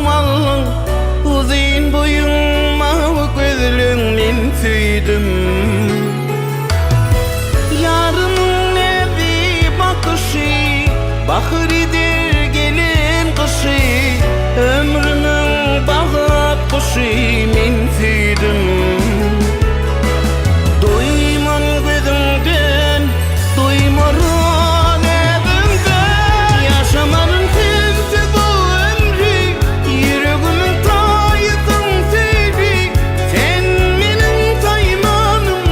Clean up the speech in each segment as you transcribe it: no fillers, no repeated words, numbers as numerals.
malın uzun boyun mavi gözlüğün men süydüm. Yarının evi bakışı bahridir gelin kışı, ömrünün bağı kuşu men süydüm. Duyman gözümden, duymarım evimden, yaşamanın sensiz bu ömrü, yüreğimin tayısın seyri, sen benim taymanım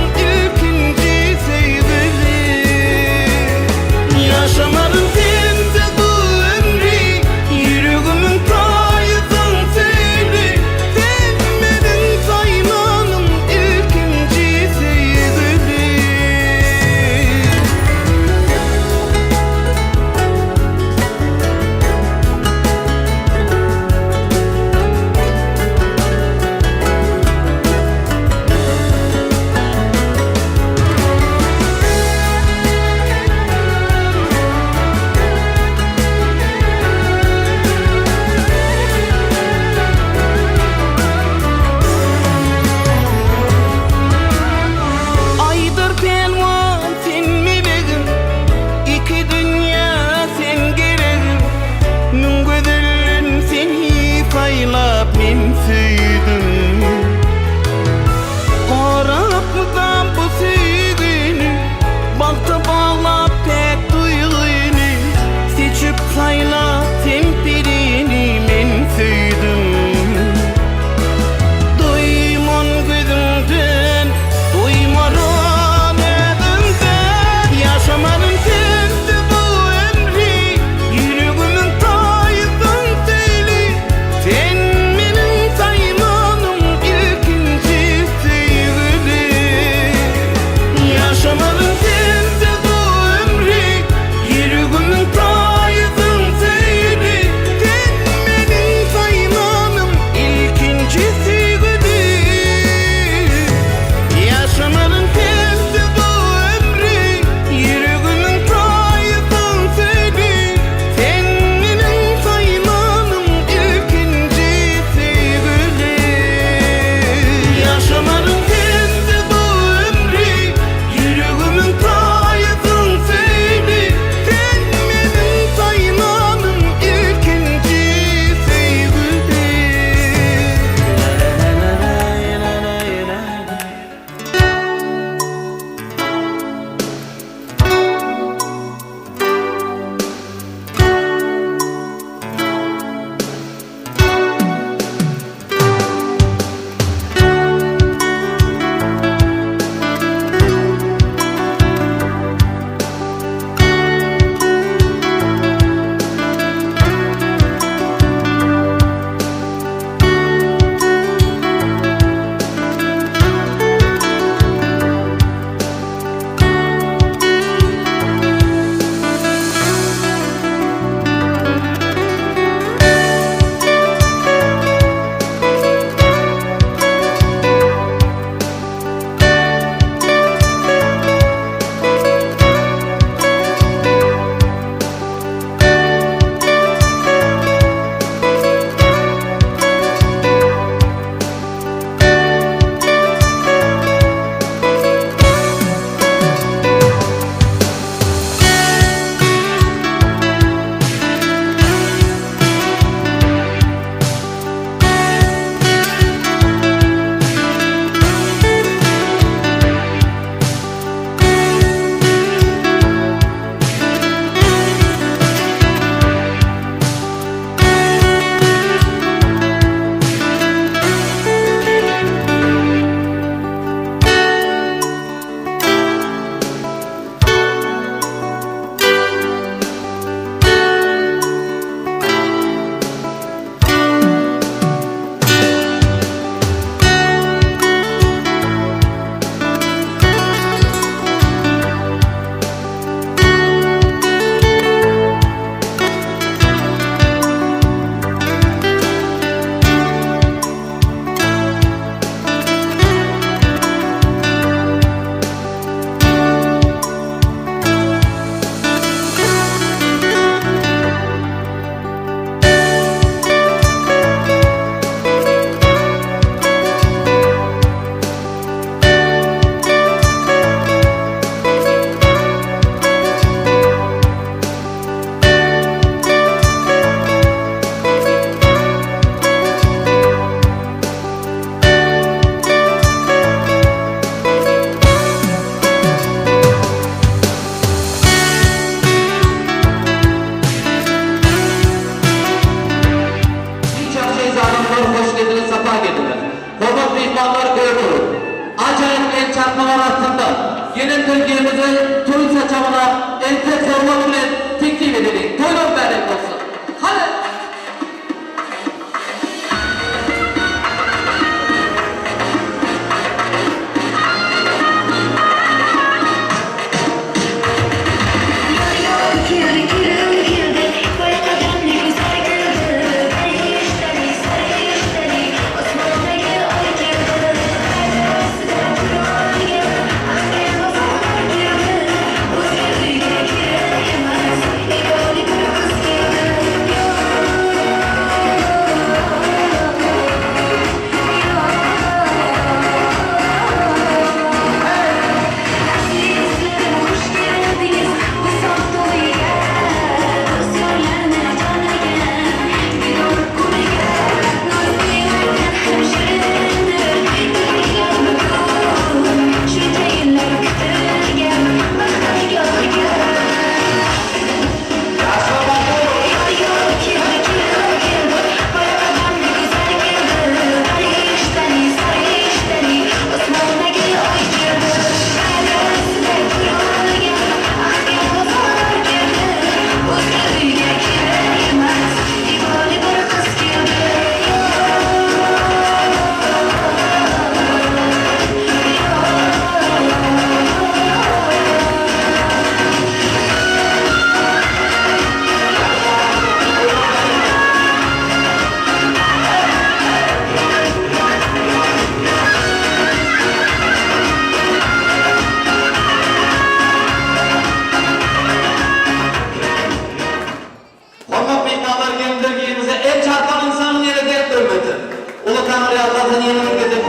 Genel Türkiye'mizi turist açamına ente format ile teklif edelim. Buyurun berek olsun. Hadi.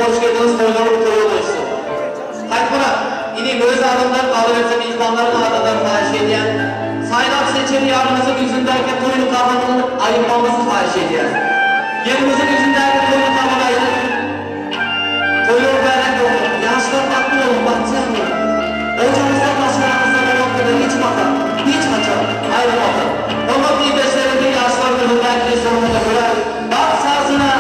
Hoş geldiniz, toylar olsun. Hayır buna, yine göz ardından kalıverse insanların ardından fahiş ediyen, sayılar seçeri yarımızın yüzündeki toylu kavramının ayıplanması fahiş ediyen, yerimizin yüzündeki toylu kavramayı, toylu berek olun, yaşlar baklı olun, bakacağım mı? Ocağımızdan başlarımızdan olan kadar hiç bakar, hiç kaçar, ayrılmadan. Onun lideşlerinde yaşlarının hürmetli sorumuna göre, var sazına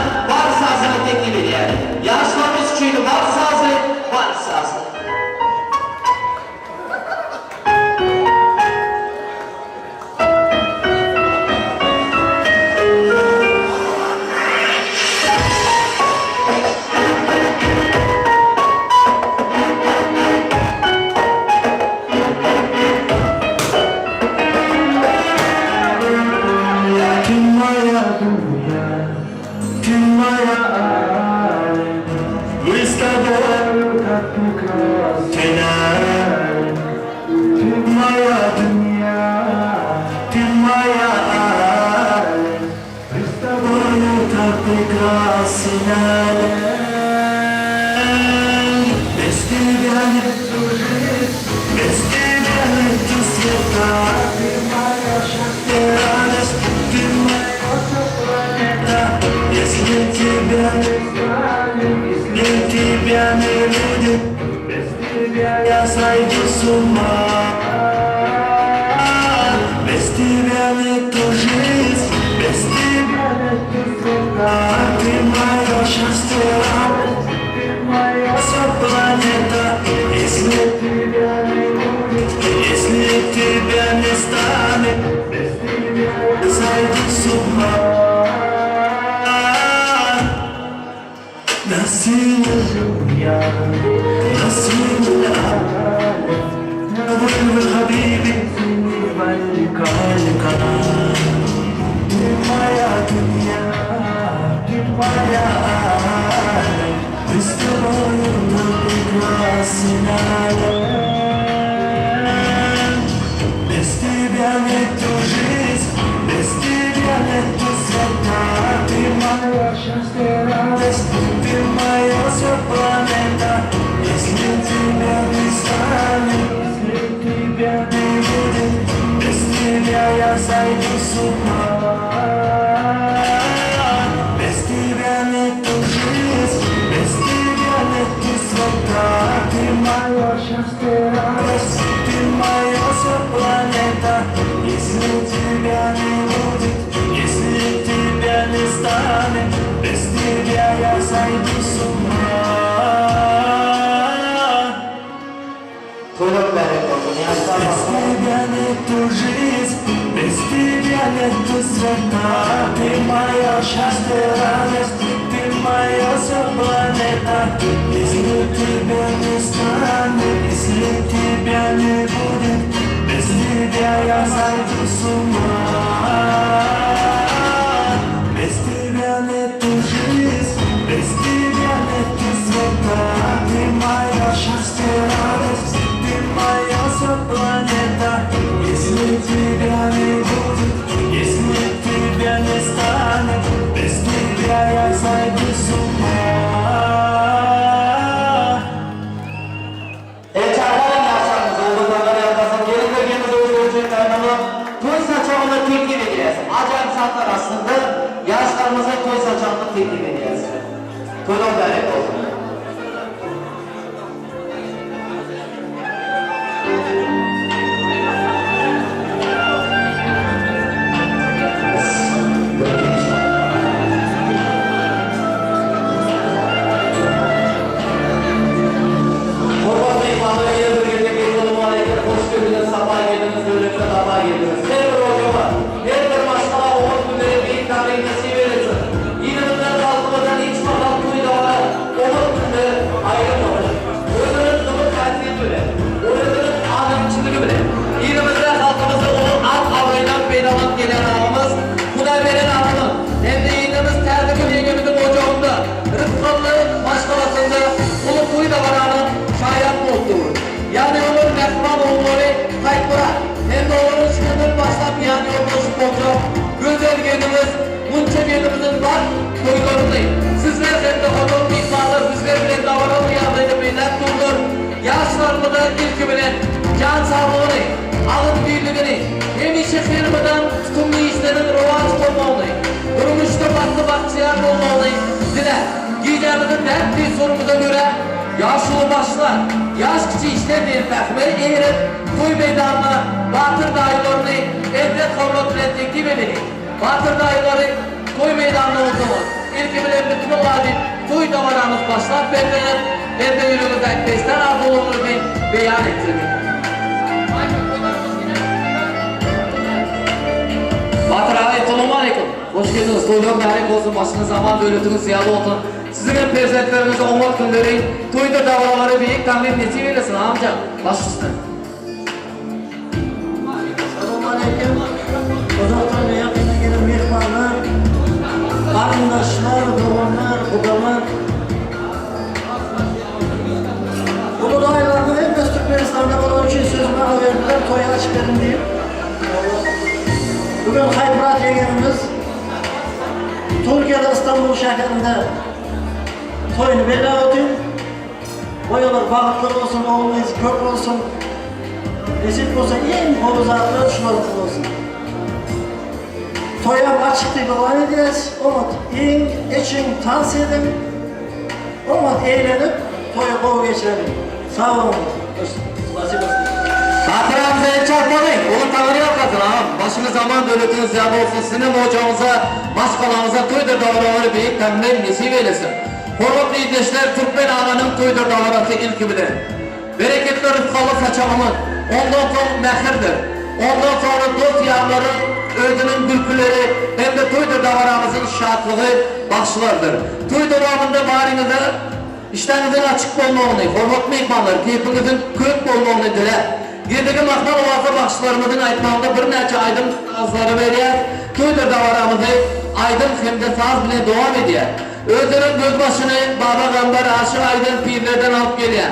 teklif ediyor. Yaşlarımız küçüğünü var sazı. Я сойду с ума. Без тебя нету жизни, без тебя нету сна. Ты мое счастье, ты моя вся планета. Если тебя не будет, если тебя не станет, без тебя я сойду с ума. Насилую я, насилую أبوي حبيبي ملك الكلام ما يا دنيا ما يا استغفر راسنا без тебя нету жизни без тебя нету света ты моя счастье радость ты моя вся планета если тебя не станет тебя не будет, без тебя я сойду с ума. Без тебя нету жизни, без тебя нету света. Ты мое счастье, радость, ты моя вся планета. Если тебя не будет, если тебя не станет, без тебя я сойду с ума. Без тебя нету жизни, без тебя нету света. Ты мое счастье, радость, ты моя вся планета. Если тебя не станет, если тебя не будет, без тебя я сойду с ума. Без тебя нету жизни, без тебя нету света. Ты мое счастье, радость, ты моя вся планета. Если тебя не будет, если тебя не станет, без тебя я сойду с ума. Çağların yaşlarımızı olduğunları yapasın, gelin bölgemizi özgürlüğün kaynağı toy saçağını teklif edeceğiz. Acayip şartlar aslında yaşlarımıza toy saçağını teklif edeceğiz. Toydan beri olsun. Yani onun Mehman oğulları Tayfura hem de onun çıkındır başlap yani yolda sporcu güzel gelimiz bunca gelimizin var koyularındayım. Sizler hem de onun mimarlar bizler bile davranı yanındaydı millet durdur. Yaşlarımda ilk bilen can sağlığını, alın birliğini, hem işe firmadan tutumlu işlerin rövanç olmalı. Durmuşta farklı bakçıyan olmalı. Diler, giyeceğimizin dertli sorumuza göre yaşlı başlar, yaş kişi işler diye fəhmeli eğirip toy meydanına batır dayılarını evde kavrat ile teklif edelim. Batır dayıları toy meydanına olduğumuz ilk bile bütün olayı toy davaramız başlar verilir. Ben de yürümüzden beşten ardı olur beyan ettirdim. Batır abi, selamun aleyküm. Hoş geldiniz. Toydan mübarek olsun. Başınız zaman dövletiniz ziyalı olsun. Sizin hem prezidentlerinize umut günleri, toyda davaları büyük tamir nesi verirsin amca? Baş üstüne. Selamun aleyküm. Uzaktan ve yakına gelen mihmanlar, karındaşlar, doğumlar, kudalar. Bu olaylarını hep Türkmenistan'da olan için sözüme verdiler, toya açık verin diye. Bugün Haymurat yeğenimiz Türkiye'de İstanbul şehrinde toyunu belli ödün. Boyalar bağıtlı olsun, oğlumuz kök olsun. Resim olsa en hovuzatlı şularlık olsun. Toya açıklığı devam edeceğiz. Umut, yiyin, için, tavsiye edin. Umut eğlenip toya kolu geçirelim. Sağ olun. Nasip olsun. Hatıramıza el çarpmayın. Onun tavırı yapmasın ağam. Başınız zaman dövletiniz ziyalı olsun. Sizin hocamıza, başkalarınıza toydur davranları büyük temel nesip eylesin. Horvatlı İdleşler Türkmen ağanın toydur davranası ilki bilir. Bereketli rıfkalı saçağımın. Ondan sonra mehirdir. Ondan sonra dost yağları, özünün bülküleri hem de toydur davranımızın şartlığı başlardır. Toy devamında barinize işlerinizin açık olmağını, horvatlı ihmanlar, keyfinizin kök olmağını diler. Yedigi mahmal oğazı başlarımızın aytmağında bir neçe aydın azları veriyor. Toydur davaramızı aydın hem de saz bile devam ediyor. Özünün gözbaşını Baba Gambar Aşık Aydın pirlerden alıp geliyor.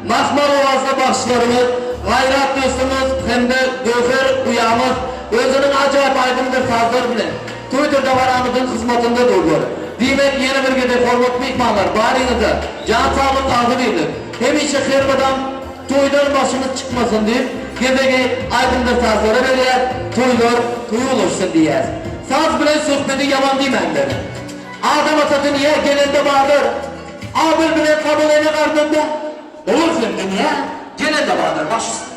Mahmal oğazlı başlarımız, gayrat dostumuz hem de göfer uyamız özünün acayip aydındır sazlar bile. Toydur davaramızın hizmetinde durdur. Demek yeni bir gede hormatlı ihmanlar barinize can sağlık ağzı verilir. Hem işe kırmadan toydan başımız çıkmasın deyip gezege aydındır sazlara veriyor. Toylar toyu olursun diye. Saz bile sohbeti yalan demendir. Adam atası niye gelende vardır? Abir bile kabul ene ardında. Olursun niye? Gelende vardır baş üstüne.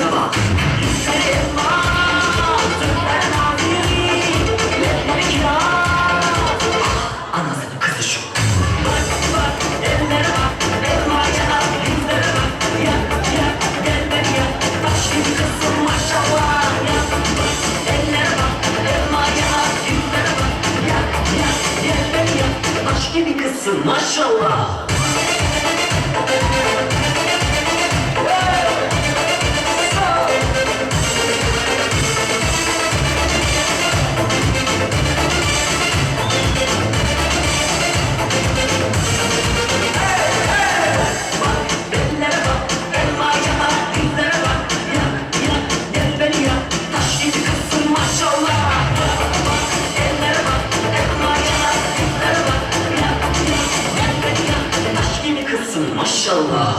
sabah. Yüzleri elmas, sözler mavi, lepleri kiraz. Anasının kızı şu. Bak bak, ellere bak, elmaya bak, yüzlere bak. Yak yak, gel beni yak, taş gibi kızım maşallah. Yak bak, ellere bak, elmaya bak, yüzlere bak. Yak yak, gel beni yak, taş gibi kızım maşallah. Ellere bak, elmaya bak, yüzlere bak. Yak yak, gel beni yak, taş gibi kızsın maşallah. Yak bak, ellere bak, elmaya bak, yüzlere bak. Yak yak, gel beni yak, taş gibi kızsın maşallah.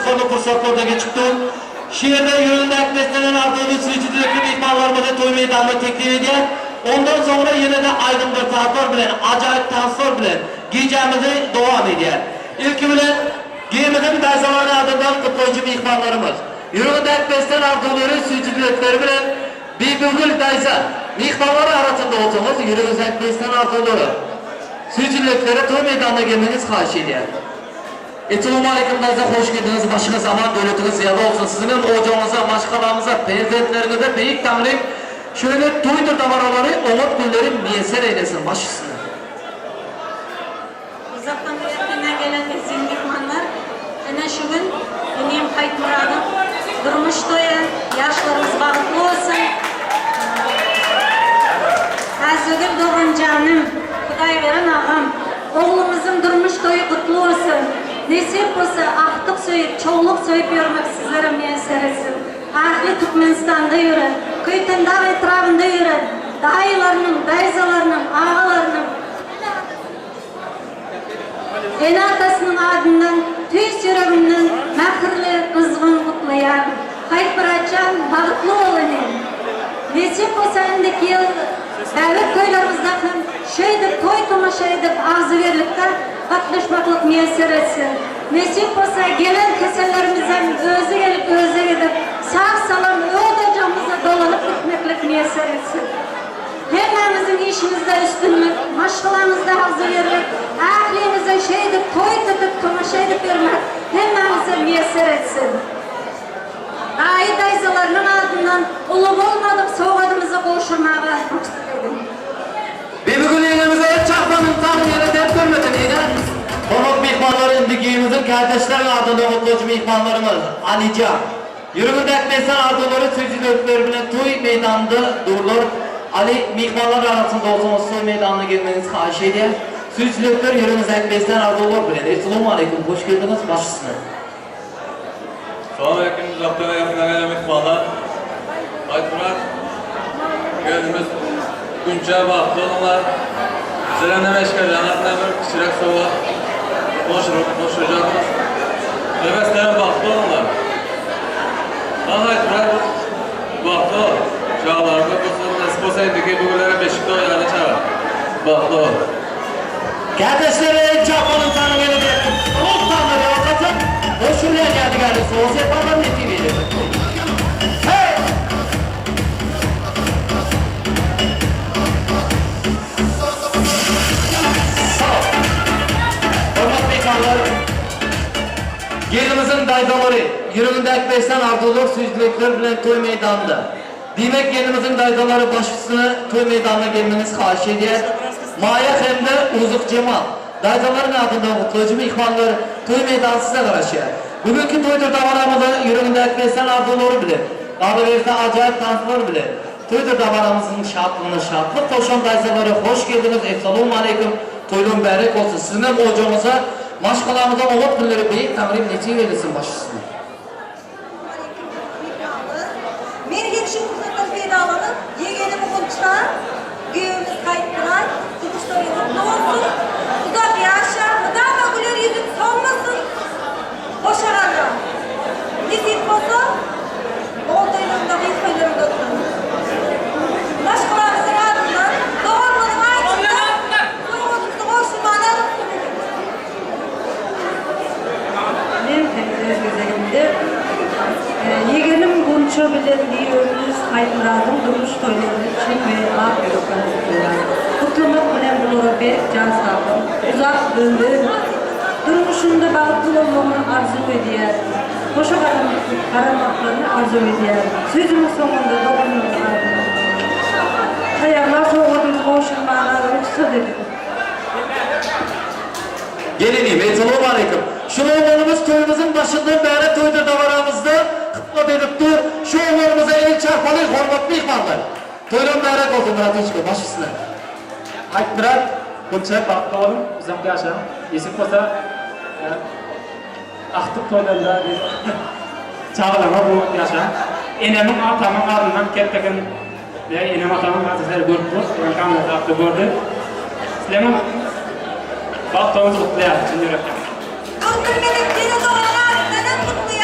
sonu fırsatlarda geçipti. Şehirde yürüyündeki beslenen ardından sürücülükli mihmanlarımızı toy meydanına teklif ediyor. Ondan sonra yine de aydın bir taraflar bilen, acayip tanslar bilen giyeceğimizi devam ediyor. İlki bilen giyimizin dayzaları ardından kutlayıcı mihmanlarımız. Yürüyündeki beslenen ardınları sürücülükleri bilen bir bülgül dayza mihmanları arasında olsanız yürüyündeki beslenen ardınları sürücülükleri toy meydanına gelmeniz karşı ediyor. Esselamu Aleyküm dayza, hoş geldiniz. Başınız zaman, devletiniz ziyade olsun. Sizin hocamıza, maşkalarınıza, prezidentlerinize büyük tanrım şöyle toydur davaraları, umut gülleri miyeser eylesin başısını. Uzaktan ve yakından gelen bizim mihmanlar, ana şu gün benim kayıt muradım, durmuş toya, yaşlarımız bağlı olsun. Hazırdır doğan canım, Kuday veren ağam, oğlumuzun durmuş toyu kutlu olsun. Nesip olsa ahtık söyüp, çoğuluk söyüp yormak sizlere miyeser etsin. Ahli Türkmenistan'da yürü, Kuytun dağ etrafında yürü, dayılarının, dayzalarının, ağalarının, en atasının adından, tüys yüreğimden, mehirli, kızgın kutlayan, kayıp bırakacağım, bağıtlı olanım. Nesip olsa endeki yıl, devlet köylerimizden şeydir, toy tomaşa edip ağzı verilipten, katlaşmaklık miyeser etsin. Nesip olsa gelen kesellerimizden özü gelip özü gidip sağ salam öğdocamıza dolanıp gitmeklik miyeser etsin. Hemmemizin işimizde üstünlük, maşkalarımızda hazır yerlik, ahlimize şey edip toy tutup tomaşa edip vermek hemmemize miyeser etsin. Dayı dayzalarının ardından ulup olmadık soğudumuza koşurmaya maksat edin. Bir bugün elimize el çarpanın tanrı yere dep görmedin yine. Konuk mihmanları indigiyimizin kardeşlerin ardından mutlucu mihmanlarımız Alican. Yürümündeki mesan ardınları sürücülükleri bile toy meydanında durulur. Ali mihmanlar arasında olsanız toy meydanına gelmeniz karşı ediyor. Sürücülükler yürümündeki mesan ardınları bile. Esselamu Aleyküm, hoş geldiniz başısına. Selamun Aleyküm, uzaktan ve yakından gelen mihmanlar. Aytmurat, gözümüz günce baktı onlar. Sizlerle meşgul, anlatına bir kişilik soğuk konuşacağımız. Nefeslerine baktı onlar. Aytmurat baktı o. Çağlarında nasip olsaydı ki bugünlere Beşik'te oylarını çağır. Baktı o. Kardeşleri el çarpanın tanrı yere dep. Ulup tanrı yalakatın. O şuraya geldi kardeşi. O seferden netice verir. Hey! Gelimizin daydaları, yürümündeki beşten ardılır sürücülükler bilen toy meydanında. Demek gelimizin daydaları başısına toy meydanına gelmeniz karşı ediyor. Maya hem de Uzuk Cemal. Daydaların ardından mutlucu mihmanlar toy meydanı size karışıyor. Bugünkü toydur davaramızı yürümündeki beşten ardılır bilir. Daha verirse acayip tanslar bilir. Toydur davaramızın şartlığına şartlık koşan daydaları hoş geldiniz. Esselamu Aleyküm. Toylun berek olsun. Sizin hem hocamıza maşkalarımıza umut günleri büyük tanrım netice verilsin başısına. Merhaba şu fırsattan faydalanıp yegeni hukunçlar, güğümüz kayıttılar, tutuşları mutlu olsun, uzak yaşa, gıda güler yüzük solmasın, boşararlar. Nisip olsa, olduğunuzda bir söylerim dostum. Başkalarınızın ardından, doğruların ardından, doğrunuzu boşurmalar Benim temizliğe güzelimdir. Yegenim Gunço bilen giyiyoruz, Kayıtmıradım, durmuş toyları için ve ağır yoluklarını tutuyorlar. Kutlamak bilen bulur bir can sağlam, uzak döndü. Durmuşunda bağlı olmamı arzu ediyor. Boşa karamaklarını arzu ediyor. Sözümün sonunda doğrumun ardından. Hayırlar soğudumuz boşurmalar, ruhsat edin. Gelinim, Esselamu Aleyküm. Şu oğlanımız toyumuzun başından beri toydur davaramızda kıtlat edip dur. Şu oğlanımıza el çarpalı, hormatlı ihvanlar. Toydan beri olsun Murat Üçkü, başısına. Hayt Murat, Gülçe, Baktı oğlum, uzak yaşa. Esip olsa, aktık toylarında çağlama bu yaşa. Enemin atamın ardından kettekin ve enem atamın ardından görüp dur. Ben kamla aktı gördü. Sizlerin Baktığımız kutlayalım, şimdi yürekten. Kıldır melekleri doğrar, neden kutluya?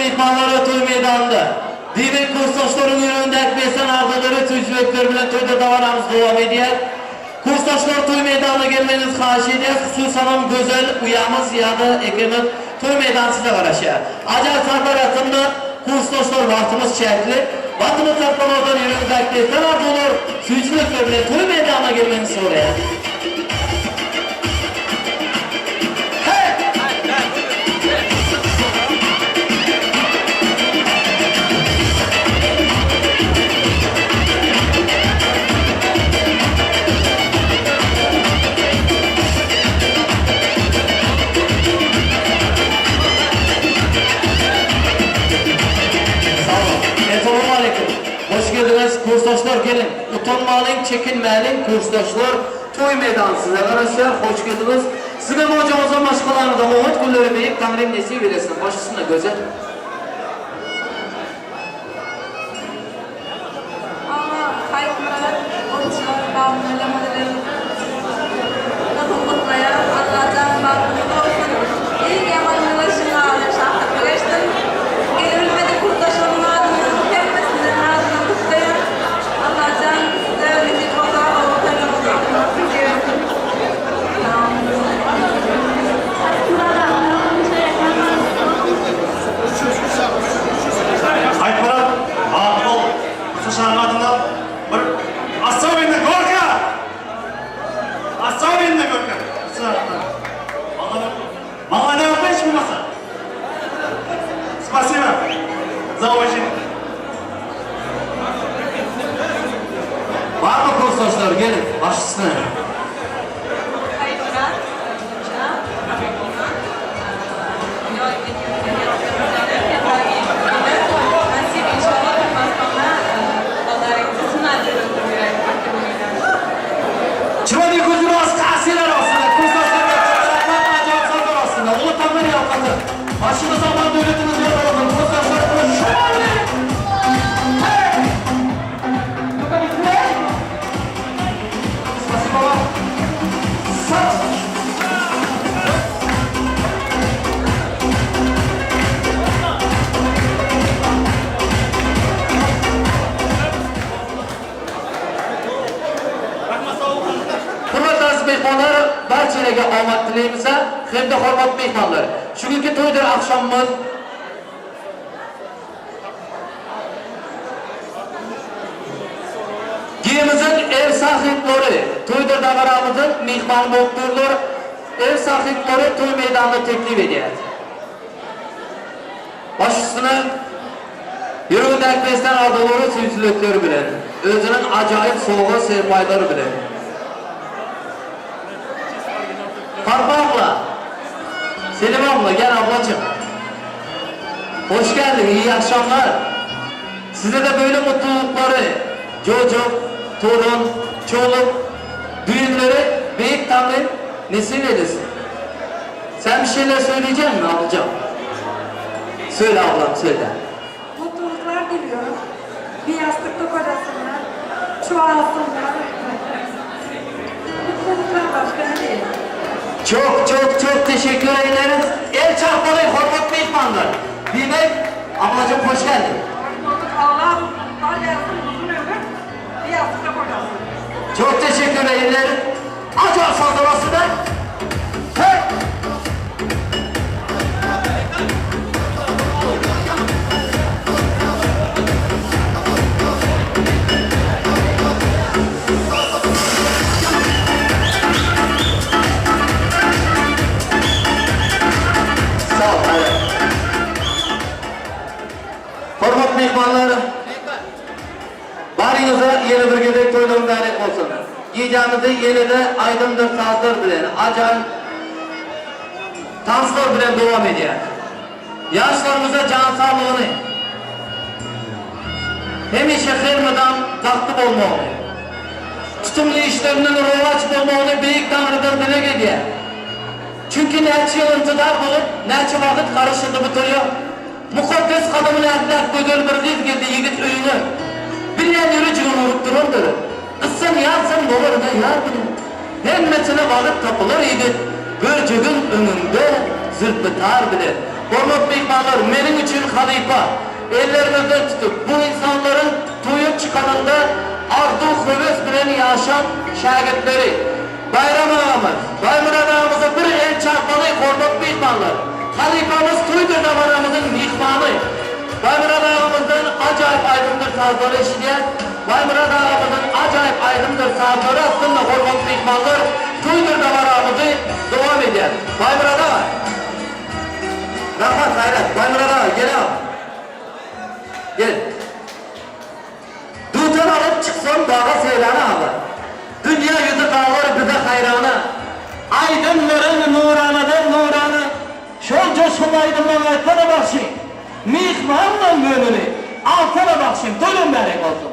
mehmanları toy meydanında. Demek kursdaşların yürüyünde ekmesen arzuları tücretler bile toyda davanamız devam ediyor. Kursdaşlar toy meydanına gelmeniz xahiş ediyor. Hususan güzel uyamız ya da ekranın toy meydanı size karışıyor. Acayip sarbar atımda kursdaşlar vaktimiz çekli. Vaktimiz saklamadan yürüyünde ekmesen arzuları tücretler bile toy meydanına gelmenizi soruyor. Hoş geldiniz kursdaşlar, gelin. Utanmayın, çekinmeyin kursdaşlar. Toy meydanı size arkadaşlar, hoş geldiniz. Sizin hocamızın başkalarına da Muhammed Gülleri Bey'in Tanrı'nın nesi veresin. Başısında güzel. Ama kayıtmalar, oyuncular, bağımlılamaları, mutluluğa, Allah'tan bağımlılık olsun. İlk yamanlaşına alır şahit birleştim. Gelirmedi kurtaşanın adını, hepsinin adını kutlayın. Allah'tan devleti koza, ortalığı olsun. Haypara, ağol, Kuşaşanın adında bir Asabin'de Gorka! Asabin'de Gorka! Мало не опять маса. Спасибо за уважение. Var mı kursdaşlar, gelin. Başısına. Çıvadi gözünü az kasiler aslında. Kursdaşlar da acayip sarbar aslında. Ulu tanrı yapmadı. Başını zaman devletimiz yok olsun. Kursdaşlar şöyle. Spasibo. Sat. Hurmatli aziz mehmonlar, barchalarga omad tilaymiz hamda hurmatli mehmonlar. Shugungi to'ydir akşamımız. Giyimizin ev sahipleri, to'ydir davaramızın mehmon bo'libdirlar. Ev sahipleri to'y meydanida teklif ediyor. Baş üstüne yürüyüp ekmesinden aldıkları sözlükleri bilen, özünün acayip soğuğu sermayeleri bilen. Farba abla, Selim abla, gel ablacığım. Hoş geldin, iyi akşamlar. Size de böyle mutlulukları, çocuk, torun, çoluk, düğünleri büyük tanrı nasip edesin. Sen bir şeyler söyleyecek misin ablacığım? Söyle ablam, söyle. Mutluluklar diliyorum. Bir yastıkta kocasınlar, çoğalsınlar. Mutluluklar başka ne diyeyim? Çok teşekkür ederiz. El çarpmalı hormat mehmanlar. Demek ablacığım hoş geldin. Allah yansın uzun ömür, bir yastıkta kocasın. Çok teşekkür ederiz. Acayip saldırması da. Hey! Sağ ol. Evet. Hormat mehmanlar. Barınıza yeni bir gedek toylarım dairek olsun. Yiyeceğimizi yeni de aydındır sazlar bilen, acayip danslar bilen devam ediyor. Yaşlarımıza can sağlığını, hemişe kırmadan taktip olmalı. Tutumlu işlerinin rovaç bulmalı büyük tanrıdan dile ediyor. Çünkü neçe yıl intidar bulup, neçe vakit karışıldı bitiriyor. Mukaddes kadımını etlek gödül bir kız geldi yigit öyünü. Bilen yürücüğün urup dururdur. Kızsan yansın olur ne yardın. Hemmetine vakit tapılır yigit. Börcüğün önünde zırpıtar bile. Hormatly ihvanlar, benim için halifa. Ellerinizden tutup bu insanların toyup çıkanında arzu hıves bilen yaşam şagirtleri. Bayram ağamız, Baymurad ağamızı bir el çarpmalı hormatly ihvanlar. Halifamız Toydur zamanımızın ihvanı. Baymurad ağamızdan acayip aydındır sazları eşitleyen, Baymurad ağamızın acayip aydındır sazları aslında hormatly ihvanlar Toydur zamanımızı devam eder. Baymurad ağa. Rahmat hayrat, Baymurad ağa gel ağa. Gel. Dutan alıp çıksam dağa seylana ağlar. Dünya yüzü dağlar bize hayrana. Aydınların nuranıdır nuranı. Şonca şun aydınlanmaytlara bakşın. Mihmanla gönlünü altına bakşın. Dönün berek olsun.